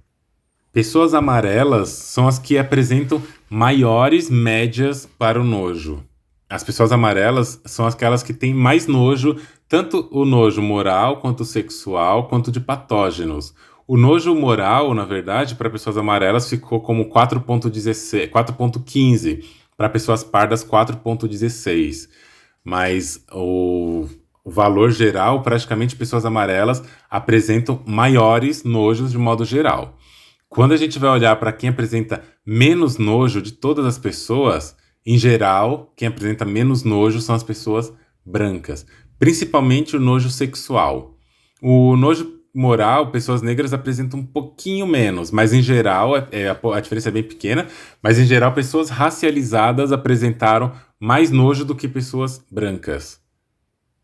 Pessoas amarelas são as que apresentam maiores médias para o nojo. As pessoas amarelas são aquelas que têm mais nojo, tanto o nojo moral, quanto sexual, quanto de patógenos. O nojo moral, na verdade, para pessoas amarelas ficou como 4,15, para pessoas pardas 4,16. Mas o valor geral, praticamente pessoas amarelas apresentam maiores nojos de modo geral. Quando a gente vai olhar para quem apresenta menos nojo de todas as pessoas, em geral, quem apresenta menos nojo são as pessoas brancas, principalmente o nojo sexual. O nojo moral, pessoas negras apresentam um pouquinho menos, mas em geral, a diferença é bem pequena, mas em geral pessoas racializadas apresentaram mais nojo do que pessoas brancas.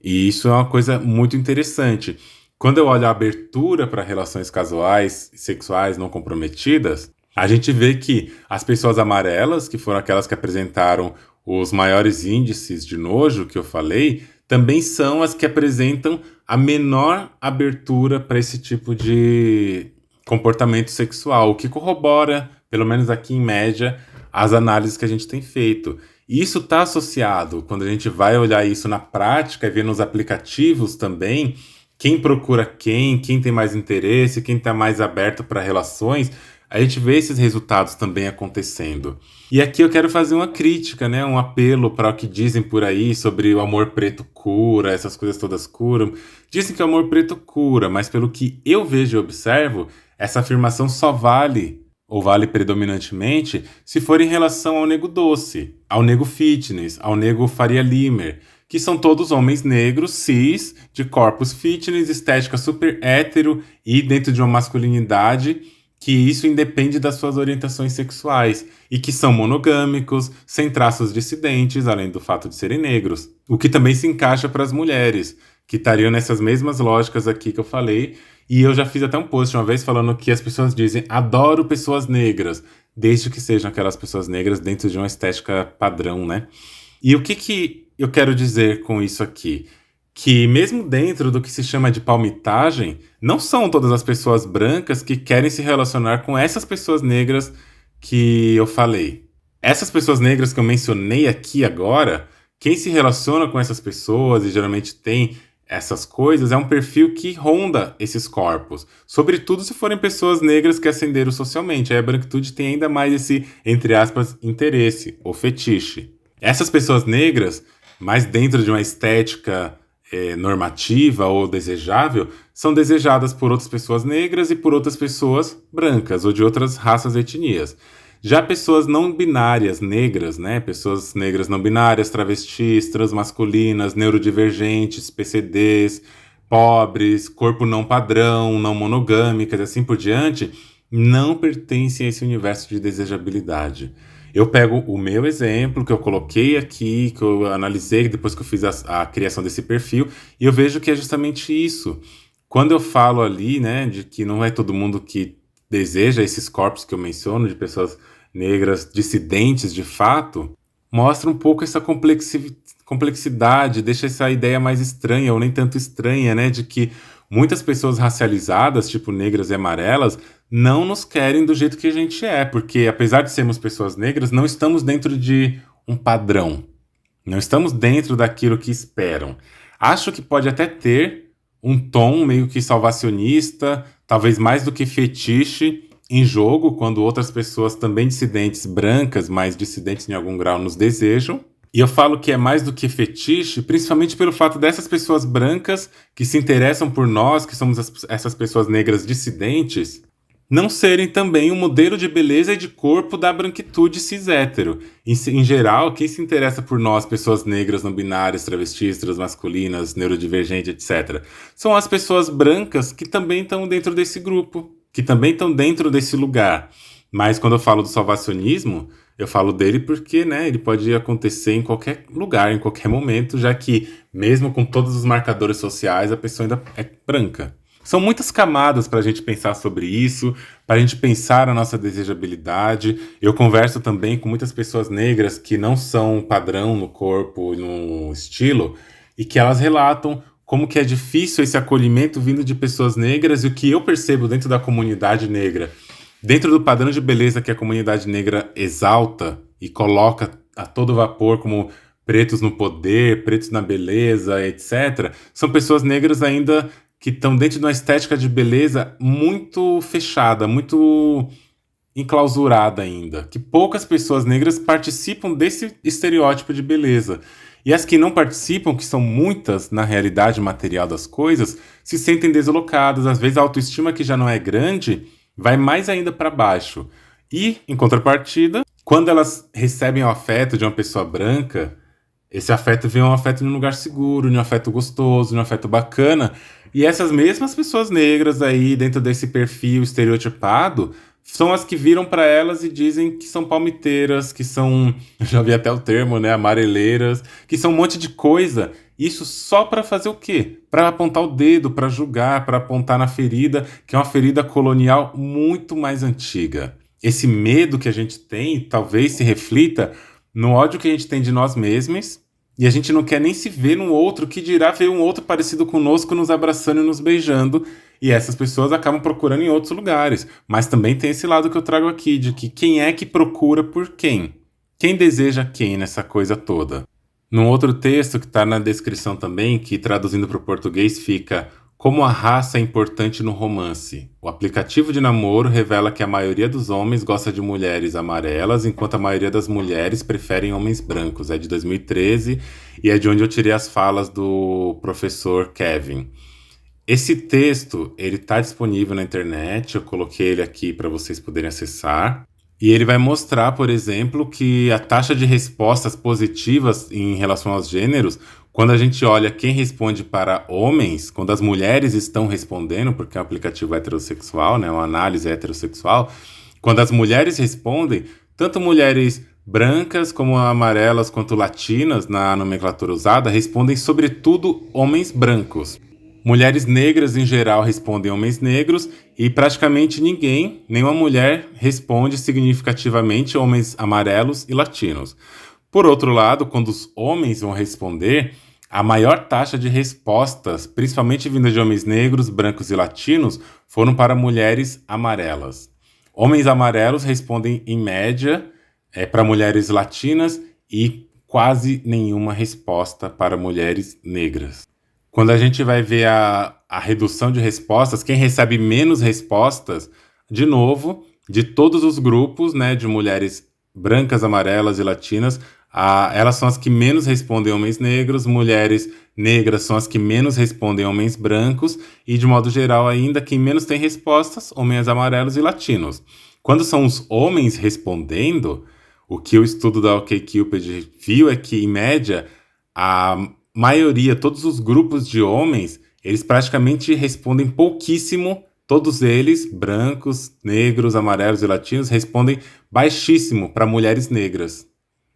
E isso é uma coisa muito interessante. Quando eu olho a abertura para relações casuais, sexuais não comprometidas, a gente vê que as pessoas amarelas, que foram aquelas que apresentaram os maiores índices de nojo que eu falei, também são as que apresentam a menor abertura para esse tipo de comportamento sexual, o que corrobora, pelo menos aqui em média, as análises que a gente tem feito. E isso está associado, quando a gente vai olhar isso na prática e ver nos aplicativos também, quem procura quem tem mais interesse, quem está mais aberto para relações, a gente vê esses resultados também acontecendo. E aqui eu quero fazer uma crítica, né, um apelo para o que dizem por aí sobre o amor preto cura, essas coisas todas curam. Dizem que o amor preto cura, mas pelo que eu vejo e observo, essa afirmação só vale, ou vale predominantemente, se for em relação ao nego doce, ao nego fitness, ao nego Faria Limer, que são todos homens negros, cis, de corpos fitness, estética super hétero e dentro de uma masculinidade, que isso independe das suas orientações sexuais, e que são monogâmicos, sem traços dissidentes, além do fato de serem negros. O que também se encaixa para as mulheres, que estariam nessas mesmas lógicas aqui que eu falei, e eu já fiz até um post uma vez falando que as pessoas dizem adoro pessoas negras, desde que sejam aquelas pessoas negras dentro de uma estética padrão, né? E o que eu quero dizer com isso aqui? Que mesmo dentro do que se chama de palmitagem, não são todas as pessoas brancas que querem se relacionar com essas pessoas negras que eu falei. Essas pessoas negras que eu mencionei aqui agora, quem se relaciona com essas pessoas e geralmente tem essas coisas é um perfil que ronda esses corpos. Sobretudo se forem pessoas negras que ascenderam socialmente. Aí a branquitude tem ainda mais esse, entre aspas, interesse ou fetiche. Essas pessoas negras, mais dentro de uma estética normativa ou desejável, são desejadas por outras pessoas negras e por outras pessoas brancas ou de outras raças e etnias. Já pessoas não binárias negras, né? Pessoas negras não binárias, travestis, transmasculinas, neurodivergentes, PCDs, pobres, corpo não padrão, não monogâmicas e assim por diante, não pertencem a esse universo de desejabilidade. Eu pego o meu exemplo, que eu coloquei aqui, que eu analisei depois que eu fiz a criação desse perfil, e eu vejo que é justamente isso. Quando eu falo ali, né, de que não é todo mundo que deseja esses corpos que eu menciono, de pessoas negras dissidentes de fato, mostra um pouco essa complexidade, deixa essa ideia mais estranha, ou nem tanto estranha, né, de que muitas pessoas racializadas, tipo negras e amarelas, não nos querem do jeito que a gente é, porque apesar de sermos pessoas negras, não estamos dentro de um padrão. Não estamos dentro daquilo que esperam. Acho que pode até ter um tom meio que salvacionista, talvez mais do que fetiche em jogo, quando outras pessoas também dissidentes brancas, mas dissidentes em algum grau, nos desejam. E eu falo que é mais do que fetiche, principalmente pelo fato dessas pessoas brancas que se interessam por nós, que somos essas pessoas negras dissidentes, não serem também um modelo de beleza e de corpo da branquitude cis-hétero. Em geral, quem se interessa por nós, pessoas negras, não binárias, travestis, transmasculinas, neurodivergentes, etc., são as pessoas brancas que também estão dentro desse grupo, que também estão dentro desse lugar. Mas quando eu falo do salvacionismo, eu falo dele porque, né, ele pode acontecer em qualquer lugar, em qualquer momento, já que, mesmo com todos os marcadores sociais, a pessoa ainda é branca. São muitas camadas para a gente pensar sobre isso, para a gente pensar a nossa desejabilidade. Eu converso também com muitas pessoas negras que não são padrão no corpo e no estilo, e que elas relatam como que é difícil esse acolhimento vindo de pessoas negras, e o que eu percebo dentro da comunidade negra, dentro do padrão de beleza que a comunidade negra exalta e coloca a todo vapor como pretos no poder, pretos na beleza, etc., são pessoas negras ainda que estão dentro de uma estética de beleza muito fechada, muito enclausurada ainda. Que poucas pessoas negras participam desse estereótipo de beleza. E as que não participam, que são muitas na realidade material das coisas, se sentem deslocadas. Às vezes a autoestima, que já não é grande, vai mais ainda para baixo. E, em contrapartida, quando elas recebem o afeto de uma pessoa branca, esse afeto vem um afeto em um lugar seguro, em um afeto gostoso, em um afeto bacana. E essas mesmas pessoas negras aí, dentro desse perfil estereotipado, são as que viram para elas e dizem que são palmiteiras, que são, já vi até o termo, né, amareleiras, que são um monte de coisa. Isso só para fazer o quê? Para apontar o dedo, para julgar, para apontar na ferida, que é uma ferida colonial muito mais antiga. Esse medo que a gente tem talvez se reflita no ódio que a gente tem de nós mesmos, e a gente não quer nem se ver no outro, que dirá ver um outro parecido conosco nos abraçando e nos beijando, e essas pessoas acabam procurando em outros lugares. Mas também tem esse lado que eu trago aqui, de que quem é que procura por quem? Quem deseja quem nessa coisa toda? Num outro texto que está na descrição também, que traduzindo para o português fica: como a raça é importante no romance. O aplicativo de namoro revela que a maioria dos homens gosta de mulheres amarelas, enquanto a maioria das mulheres preferem homens brancos. É de 2013 e é de onde eu tirei as falas do professor Kevin. Esse texto, ele está disponível na internet, eu coloquei ele aqui para vocês poderem acessar. E ele vai mostrar, por exemplo, que a taxa de respostas positivas em relação aos gêneros, quando a gente olha quem responde para homens, quando as mulheres estão respondendo, porque é um aplicativo heterossexual, né, uma análise heterossexual, quando as mulheres respondem, tanto mulheres brancas como amarelas quanto latinas, na nomenclatura usada, respondem sobretudo homens brancos. Mulheres negras, em geral, respondem homens negros e praticamente ninguém, nenhuma mulher, responde significativamente homens amarelos e latinos. Por outro lado, quando os homens vão responder, a maior taxa de respostas, principalmente vinda de homens negros, brancos e latinos, foram para mulheres amarelas. Homens amarelos respondem, em média, para mulheres latinas e quase nenhuma resposta para mulheres negras. Quando a gente vai ver a redução de respostas, quem recebe menos respostas, de novo, de todos os grupos, né, de mulheres brancas, amarelas e latinas, elas são as que menos respondem homens negros, mulheres negras são as que menos respondem homens brancos, e de modo geral ainda, quem menos tem respostas, homens amarelos e latinos. Quando são os homens respondendo, o que o estudo da OkCupid viu é que, em média, a maioria, todos os grupos de homens, eles praticamente respondem pouquíssimo, todos eles, brancos, negros, amarelos e latinos, respondem baixíssimo para mulheres negras.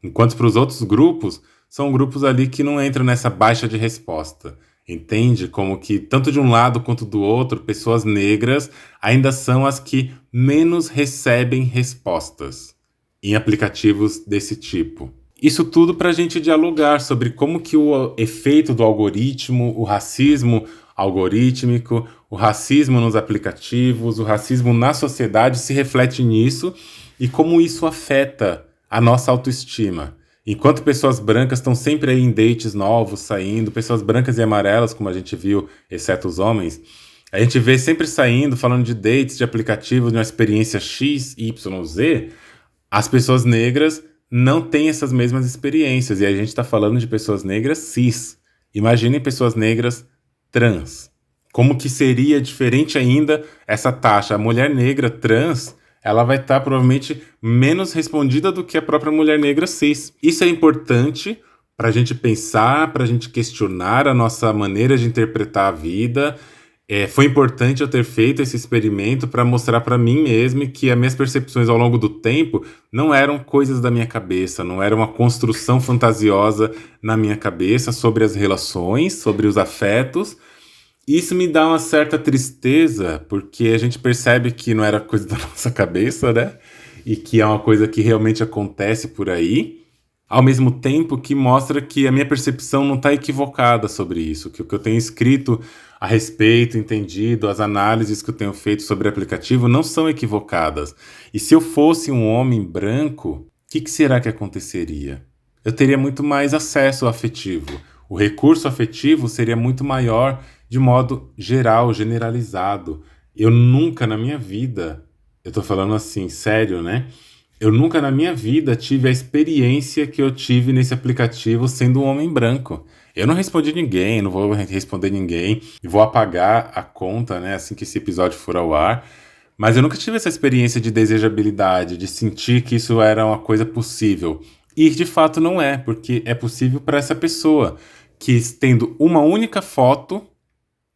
Enquanto para os outros grupos, são grupos ali que não entram nessa baixa de resposta. Entende? Como que, tanto de um lado quanto do outro, pessoas negras ainda são as que menos recebem respostas em aplicativos desse tipo. Isso tudo para a gente dialogar sobre como que o efeito do algoritmo, o racismo algorítmico, o racismo nos aplicativos, o racismo na sociedade se reflete nisso e como isso afeta a nossa autoestima. Enquanto pessoas brancas estão sempre aí em dates novos, saindo, pessoas brancas e amarelas, como a gente viu, exceto os homens, a gente vê sempre saindo, falando de dates, de aplicativos, de uma experiência X, Y, Z, as pessoas negras não têm essas mesmas experiências. E a gente está falando de pessoas negras cis. Imaginem pessoas negras trans. Como que seria diferente ainda essa taxa? A mulher negra trans, ela vai estar provavelmente menos respondida do que a própria mulher negra cis. Isso é importante para a gente pensar, para a gente questionar a nossa maneira de interpretar a vida. Foi importante eu ter feito esse experimento para mostrar para mim mesmo que as minhas percepções ao longo do tempo não eram coisas da minha cabeça, não era uma construção fantasiosa na minha cabeça sobre as relações, sobre os afetos. Isso me dá uma certa tristeza, porque a gente percebe que não era coisa da nossa cabeça, né? E que é uma coisa que realmente acontece por aí. Ao mesmo tempo que mostra que a minha percepção não está equivocada sobre isso, que o que eu tenho escrito a respeito, entendido, as análises que eu tenho feito sobre o aplicativo não são equivocadas. E se eu fosse um homem branco, o que será que aconteceria? Eu teria muito mais acesso ao afetivo. O recurso afetivo seria muito maior de modo geral, generalizado. Eu nunca na minha vida, eu tô falando assim, sério, né? Eu nunca na minha vida tive a experiência que eu tive nesse aplicativo sendo um homem branco. Eu não respondi ninguém, não vou responder ninguém, e vou apagar a conta, né, assim que esse episódio for ao ar. Mas eu nunca tive essa experiência de desejabilidade, de sentir que isso era uma coisa possível. E de fato não é, porque é possível para essa pessoa que, tendo uma única foto,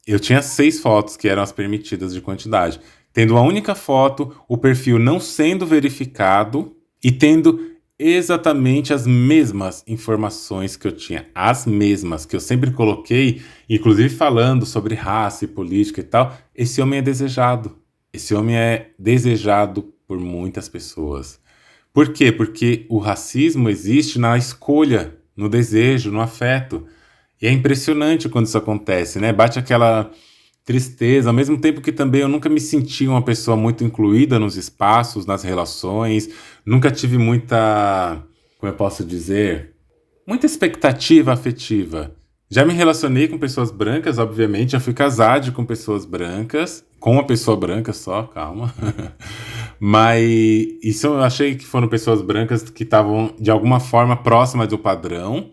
eu tinha 6 fotos que eram as permitidas de quantidade, tendo uma única foto, o perfil não sendo verificado e tendo exatamente as mesmas informações que eu tinha, as mesmas, que eu sempre coloquei, inclusive falando sobre raça e política e tal, esse homem é desejado. Esse homem é desejado por muitas pessoas. Por quê? Porque o racismo existe na escolha, no desejo, no afeto. E é impressionante quando isso acontece, né? Bate aquela tristeza, ao mesmo tempo que também eu nunca me senti uma pessoa muito incluída nos espaços, nas relações, nunca tive muita, como eu posso dizer, muita expectativa afetiva. Já me relacionei com pessoas brancas, obviamente, já fui casado com pessoas brancas, com uma pessoa branca só, calma. Mas isso eu achei que foram pessoas brancas que estavam de alguma forma próximas do padrão,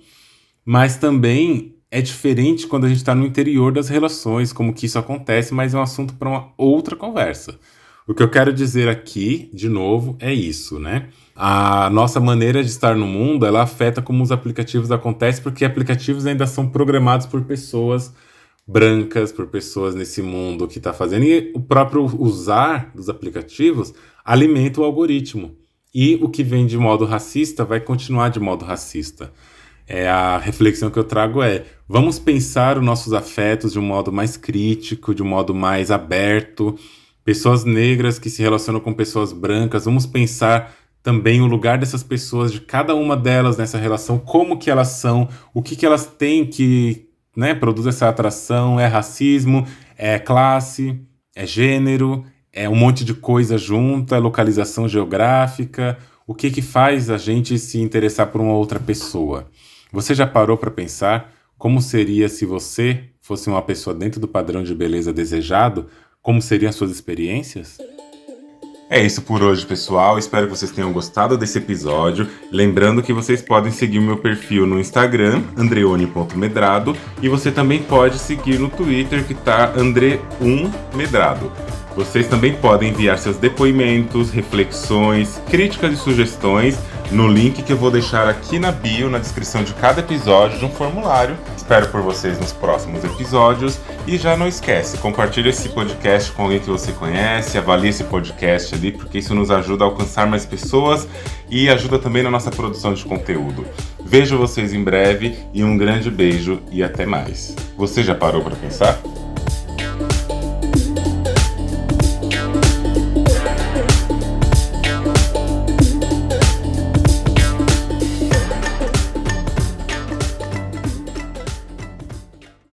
mas também é diferente quando a gente está no interior das relações, como que isso acontece, mas é um assunto para uma outra conversa. O que eu quero dizer aqui, de novo, é isso, né? A nossa maneira de estar no mundo, ela afeta como os aplicativos acontecem, porque aplicativos ainda são programados por pessoas brancas, por pessoas nesse mundo que está fazendo, e o próprio usar dos aplicativos alimenta o algoritmo. E o que vem de modo racista vai continuar de modo racista. A reflexão que eu trago vamos pensar os nossos afetos de um modo mais crítico, de um modo mais aberto. Pessoas negras que se relacionam com pessoas brancas, vamos pensar também o lugar dessas pessoas, de cada uma delas nessa relação, como que elas são, o que elas têm que, né, produz essa atração, é racismo, é classe, é gênero, é um monte de coisa junto, é localização geográfica, o que faz a gente se interessar por uma outra pessoa. Você já parou para pensar como seria se você fosse uma pessoa dentro do padrão de beleza desejado? Como seriam as suas experiências? É isso por hoje, pessoal. Espero que vocês tenham gostado desse episódio. Lembrando que vocês podem seguir o meu perfil no Instagram, andreone.medrado, e você também pode seguir no Twitter, que tá andre1medrado. Vocês também podem enviar seus depoimentos, reflexões, críticas e sugestões no link que eu vou deixar aqui na bio, na descrição de cada episódio, de um formulário. Espero por vocês nos próximos episódios. E já não esquece, compartilhe esse podcast com alguém que você conhece, avalie esse podcast ali, porque isso nos ajuda a alcançar mais pessoas e ajuda também na nossa produção de conteúdo. Vejo vocês em breve e um grande beijo e até mais. Você já parou para pensar?